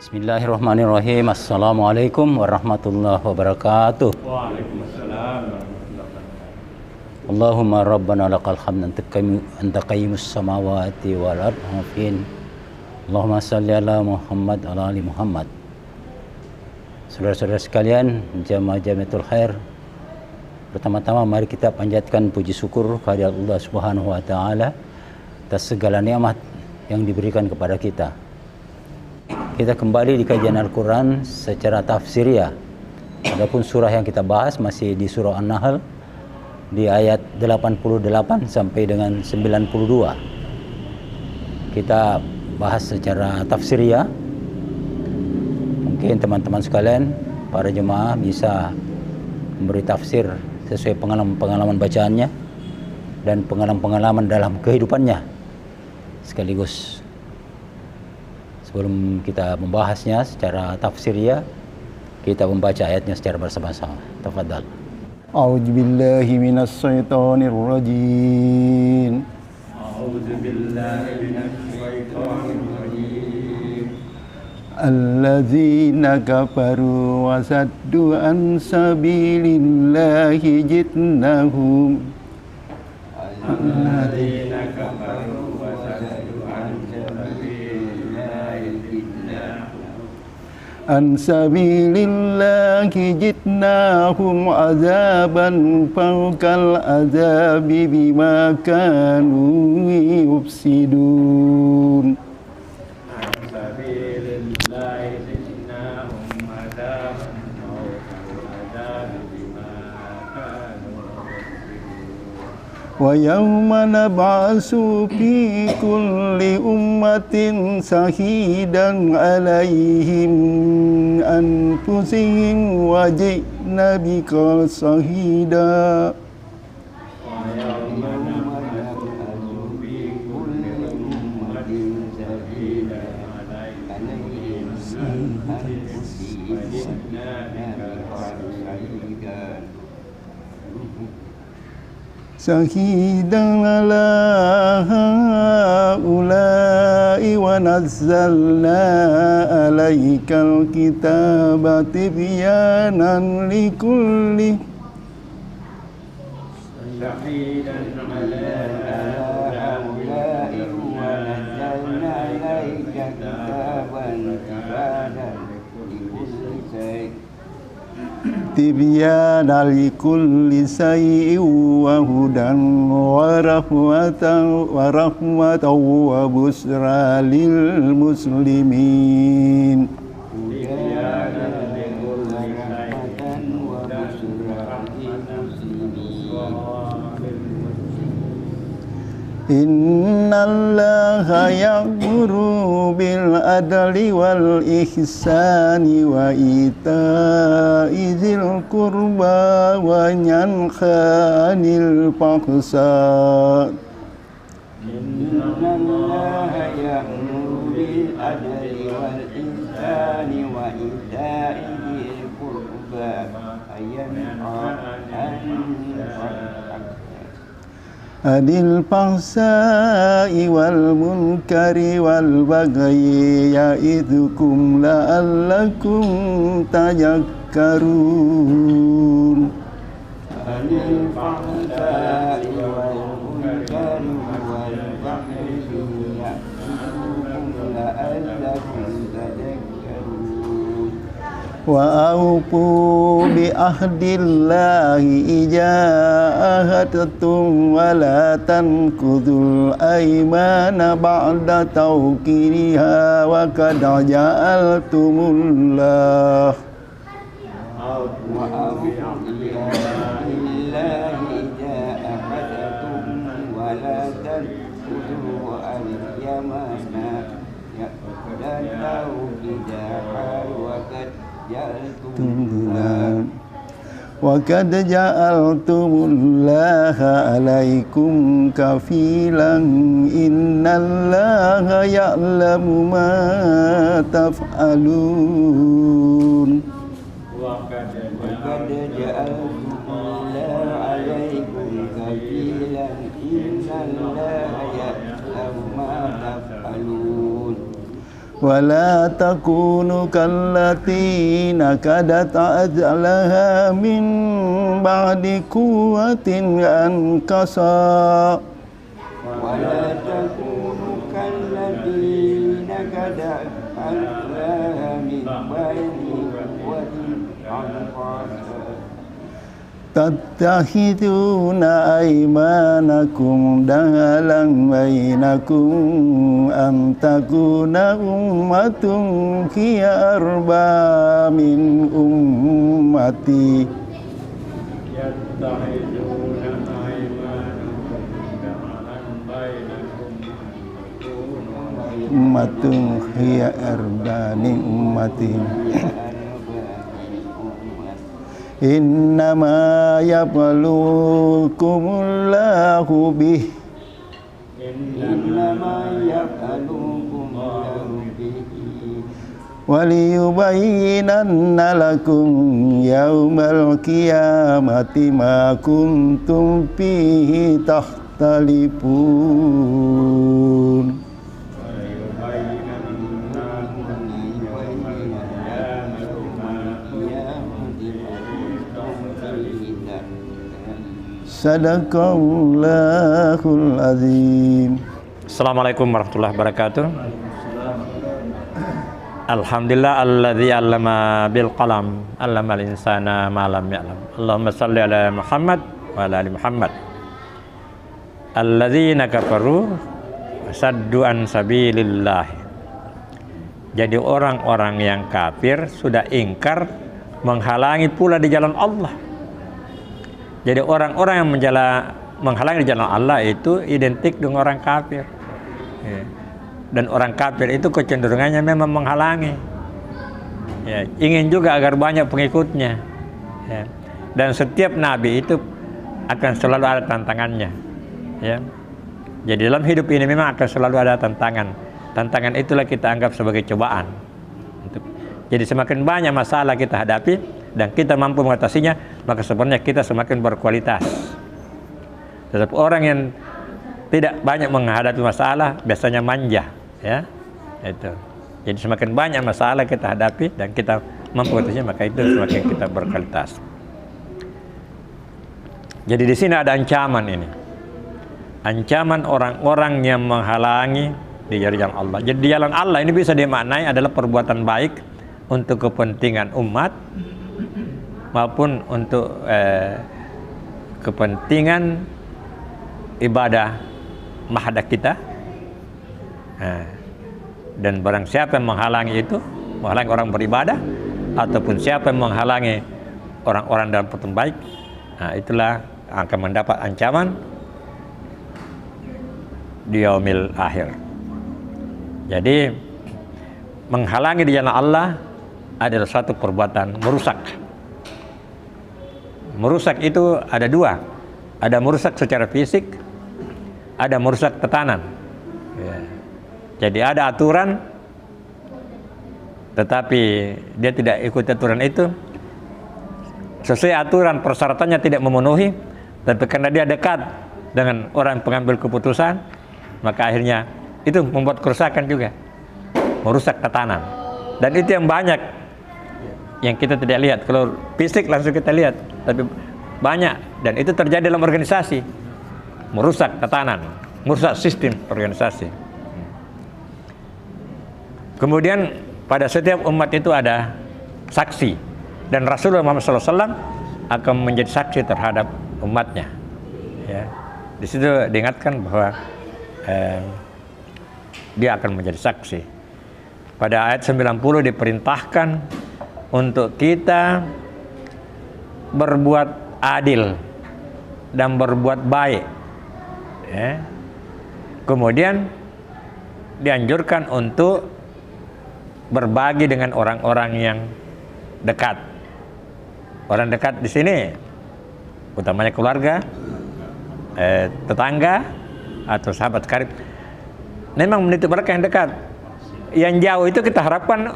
Bismillahirrahmanirrahim. Assalamualaikum warahmatullahi wabarakatuh. Waalaikumsalam warahmatullahi wabarakatuh. Allahumma rabbana lakal hamd anta qayyimus samawati wal ard hafin. Allahumma salli ala Muhammad ala ali Muhammad. Saudara-saudara sekalian, jamaah Jamiatul Khair, pertama-tama mari kita panjatkan puji syukur kehadirat Allah Subhanahu wa taala atas segala nikmat yang diberikan kepada kita. Kita kembali di kajian Al-Quran secara tafsiriyah. Adapun surah yang kita bahas masih di surah An-Nahl di ayat 88 sampai dengan 92. Kita bahas secara tafsiriyah. Mungkin teman-teman sekalian, para jemaah bisa memberi tafsir sesuai pengalaman-pengalaman bacaannya dan pengalaman-pengalaman dalam kehidupannya sekaligus. Sebelum kita membahasnya secara tafsiriyah, kita membaca ayatnya secara bersama-sama. Tafadhal. A'udzu billahi minas syaitonir rajim. A'udzu billahi minasy syaithanir rajim. Alladzina kafaru wa saddu an sabilillahi jitnahum. Alladzina kafaru wa saddu an An sabilillahi jitnahum azaban fawqal azabi bima kanu yufsidun. Wa yawma nab'asu fi kulli ummatin shahidan 'alaihim anfusihim wa ji'na bika shahida. Shahidan ala haula'i wa nazzalna alaikal kitaba tibyanan likulli shahidan ala haula'i wa nazzalna alaikal kitaba tibyanan likulli syai' Tibyana likulli syai'in wa hudan wa rahmatan wa busra lil muslimin. Innallaha ya'muru bil adli wal ihsani wa ita'i dzil qurba wa yanha 'anil fahsya. Innallaha ya'muru bil adli wal ihsani wa ita'i dzil qurba wa yanha 'anil fahsya'i wal munkari wal bagyi ya'idzukum la'allakum tadhakkarun. Anil fahsya'i wal munkari wal bagyi ya'idzukum la'allakum tadhakkarun. Wa aufu bi ahdillahi idza ahadtum wa la tanqudul aymana ba'da tawkiriha wa qad ja'altumullah wa qad ja'altumullaha 'alaikum kafilan innallaha ya'lamu ma taf'alun. Wa qad ja'altumullaha 'alaikum kafilan innallaha ya'lamu ma taf'alun. ولا تكونوا كالتي نكدت أجلها من بعد قوة أنكسا ولا تكونوا كالتي نكدت أجلها من بعد قوة أنكسا تتخذون أيمانكم دخلا بينكم أن تكون أمة هي أربى من أمتي يتخذون أيمانكم دخلا بينكم أمة هي أربى من أمتي إنما يبلوكم الله به إنما يفعلكم الله به وليبينن لكم يوم القيامة ما كنتم فيه تختلفون Sadaqallahul azim. Assalamualaikum warahmatullahi wabarakatuh. Alhamdulillah alladzi 'allama bil qalam 'allamal insana ma lam ya'lam. Allahumma shalli ala Muhammad wa ala ali Muhammad. Alladzina kafaru saddu an sabilillah. Jadi orang-orang yang kafir sudah ingkar menghalangi pula di jalan Allah. Jadi orang-orang yang menghalangi di jalan Allah itu identik dengan orang kafir. Ya. Dan orang kafir itu kecenderungannya memang menghalangi. Ya. Ingin juga agar banyak pengikutnya. Ya. Dan setiap nabi itu akan selalu ada tantangannya. Ya. Jadi dalam hidup ini memang akan selalu ada tantangan. Tantangan itulah kita anggap sebagai cobaan. Jadi semakin banyak masalah kita hadapi dan kita mampu mengatasinya, maka sebenarnya kita semakin berkualitas. Tetapi orang yang tidak banyak menghadapi masalah biasanya manja, ya. Itu. Jadi semakin banyak masalah kita hadapi dan kita mampu mengatasinya, maka itu semakin kita berkualitas. Jadi di sini ada ancaman ini. Ancaman orang-orang yang menghalangi di jalan Allah. Jadi di jalan Allah ini bisa dimaknai adalah perbuatan baik untuk kepentingan umat maupun untuk kepentingan ibadah mahadah kita. Dan barang siapa yang menghalangi itu, menghalangi orang beribadah ataupun siapa yang menghalangi orang-orang dalam perbuatan baik, itulah akan mendapat ancaman di yaumil akhir. Jadi menghalangi di jalan Allah adalah suatu perbuatan merusak. Merusak itu ada dua. Ada merusak secara fisik, ada merusak tatanan. Ya. Jadi ada aturan, tetapi dia tidak ikut aturan itu. Sesuai aturan, persyaratannya tidak memenuhi, tapi karena dia dekat dengan orang pengambil keputusan, maka akhirnya itu membuat kerusakan juga. Merusak tatanan. Dan itu yang banyak yang kita tidak lihat. Kalau fisik langsung kita lihat, tapi banyak, dan itu terjadi dalam organisasi. Merusak tatanan, merusak sistem organisasi. Kemudian pada setiap umat itu ada saksi, dan Rasulullah Muhammad SAW akan menjadi saksi terhadap umatnya. Ya. Di situ diingatkan bahwa dia akan menjadi saksi. Pada ayat 90 diperintahkan untuk kita berbuat adil dan berbuat baik. Ya. Kemudian dianjurkan untuk berbagi dengan orang-orang yang dekat. Orang dekat di sini utamanya keluarga, tetangga atau sahabat karib. Memang meniti mereka yang dekat. Yang jauh itu kita harapkan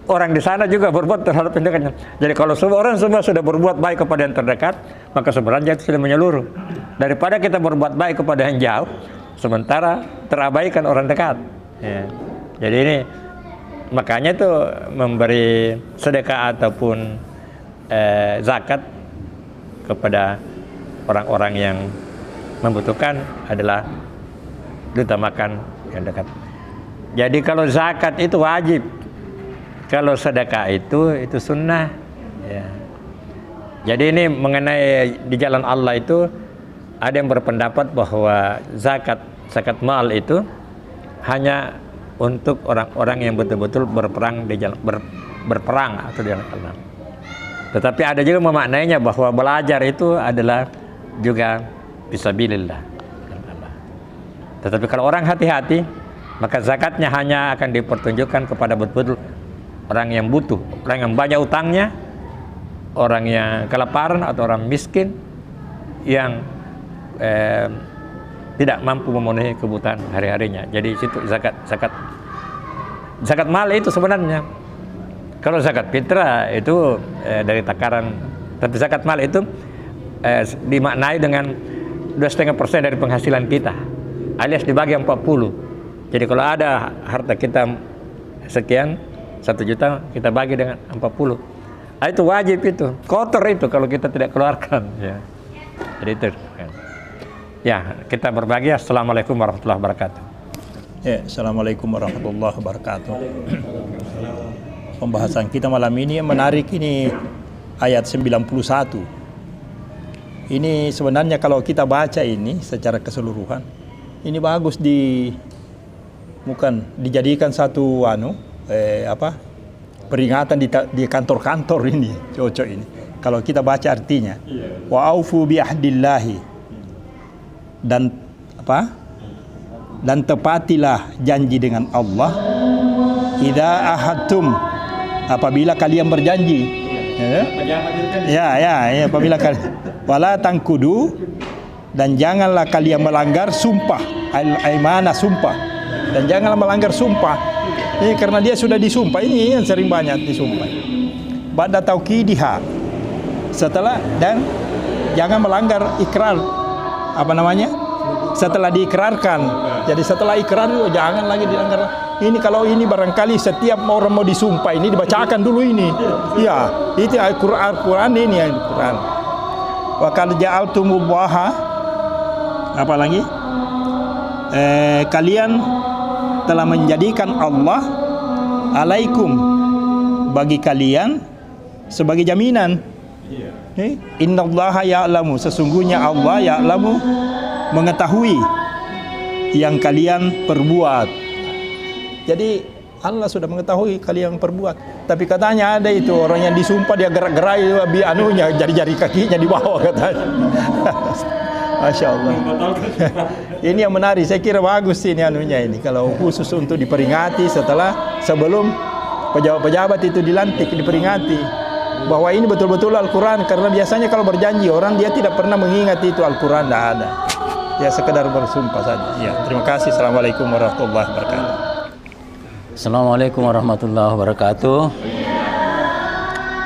orang di sana juga berbuat terhadap yang dekatnya. Jadi kalau semua orang sudah berbuat baik kepada yang terdekat, maka sebenarnya itu sudah menyeluruh. Daripada kita berbuat baik kepada yang jauh, sementara terabaikan orang dekat. Ya. Jadi ini Makanya itu memberi sedekah ataupun zakat kepada orang-orang yang membutuhkan adalah diutamakan yang dekat. Jadi kalau zakat itu wajib, kalau sedekah itu sunnah. Ya. Jadi ini mengenai di jalan Allah itu ada yang berpendapat bahwa zakat mal itu hanya untuk orang-orang yang betul-betul berperang di jalan berperang atau di jalan Allah. Tetapi ada juga memaknainya bahwa belajar itu adalah juga fisabilillah. Tetapi kalau orang hati-hati, maka zakatnya hanya akan dipertunjukkan kepada betul-betul orang yang butuh, orang yang banyak utangnya, orang yang kelaparan atau orang miskin yang tidak mampu memenuhi kebutuhan hari-harinya. Jadi situ zakat mal itu sebenarnya. Kalau zakat fitrah itu dari takaran, tapi zakat mal itu dimaknai dengan 2,5% dari penghasilan kita, alias dibagi 40. Jadi kalau ada harta kita sekian, 1 juta kita bagi dengan 40. Itu wajib, itu kotor itu kalau kita tidak keluarkan. Ya. Jadi itu. Ya, kita berbagi. Assalamualaikum warahmatullahi wabarakatuh. Ya, assalamualaikum warahmatullahi wabarakatuh. Pembahasan kita malam ini menarik, ini ayat 91. Ini sebenarnya kalau kita baca ini secara keseluruhan, ini bagus dijadikan satu peringatan di kantor-kantor ini, cocok ini. Kalau kita baca artinya, wa aufu bi ahdillahi, dan tepatilah janji dengan Allah, idza ahadtum, apabila kalian berjanji. Apabila kalian, wala tangkudu, dan janganlah kalian melanggar sumpah, al-aimana, sumpah, dan janganlah melanggar sumpah. Ini karena dia sudah disumpah, ini yang sering banyak disumpah. Ba'da tauqidiha, setelah, dan jangan melanggar ikrar, setelah diikrarkan. Jadi setelah ikrar jangan lagi dilanggar. Ini kalau ini barangkali setiap orang mau disumpah ini dibacakan dulu ini. Ya, itu Al-Quran ini, Al-Quran. Wa qad ja'altumullaha, apa lagi? Kalian telah menjadikan Allah alaikum, bagi kalian sebagai jaminan. Innallaha ya'lamu, sesungguhnya Allah ya'lamu, mengetahui yang kalian perbuat. Jadi Allah sudah mengetahui kalian perbuat. Tapi katanya ada itu orang yang disumpah dia gerak-gerai jari-jari kakinya di bawah katanya. Masya Allah. Ini yang menarik, saya kira bagus ini ini. Kalau khusus untuk diperingati sebelum pejabat-pejabat itu dilantik, diperingati bahwa ini betul-betul Al-Quran. Karena biasanya kalau berjanji orang dia tidak pernah mengingat itu Al-Quran, tidak ada. Ya sekedar bersumpah saja. Ya, terima kasih. Assalamualaikum warahmatullahi wabarakatuh. Assalamualaikum warahmatullahi wabarakatuh.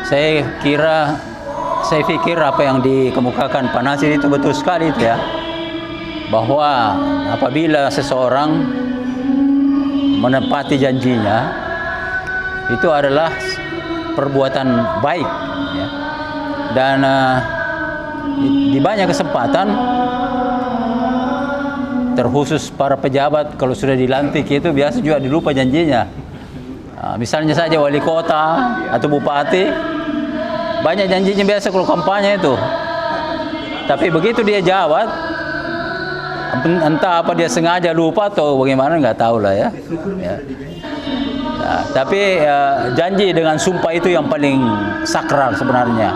Saya pikir apa yang dikemukakan Pak Nasir itu betul sekali itu ya. Bahwa apabila seseorang menepati janjinya, itu adalah perbuatan baik ya. Dan di banyak kesempatan, terkhusus para pejabat kalau sudah dilantik itu biasa juga dilupa janjinya. Misalnya saja wali kota atau bupati, banyak janjinya biasa kalau kampanye itu. Tapi begitu dia jawab, entah apa dia sengaja lupa atau bagaimana, nggak tahu lah ya. Tapi janji dengan sumpah itu yang paling sakral sebenarnya,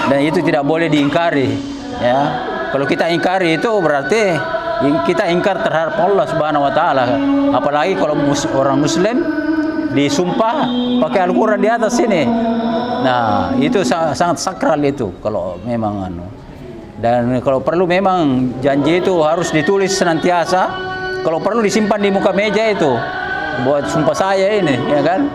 dan itu tidak boleh diingkari ya. Kalau kita ingkari itu berarti kita ingkar terhadap Allah Subhanahu wa taala. Apalagi kalau orang muslim disumpah pakai Al-Qur'an di atas sini. Nah, itu sangat sakral itu kalau memang Dan kalau perlu memang janji itu harus ditulis senantiasa. Kalau perlu disimpan di muka meja itu. Buat sumpah saya ini, ya kan?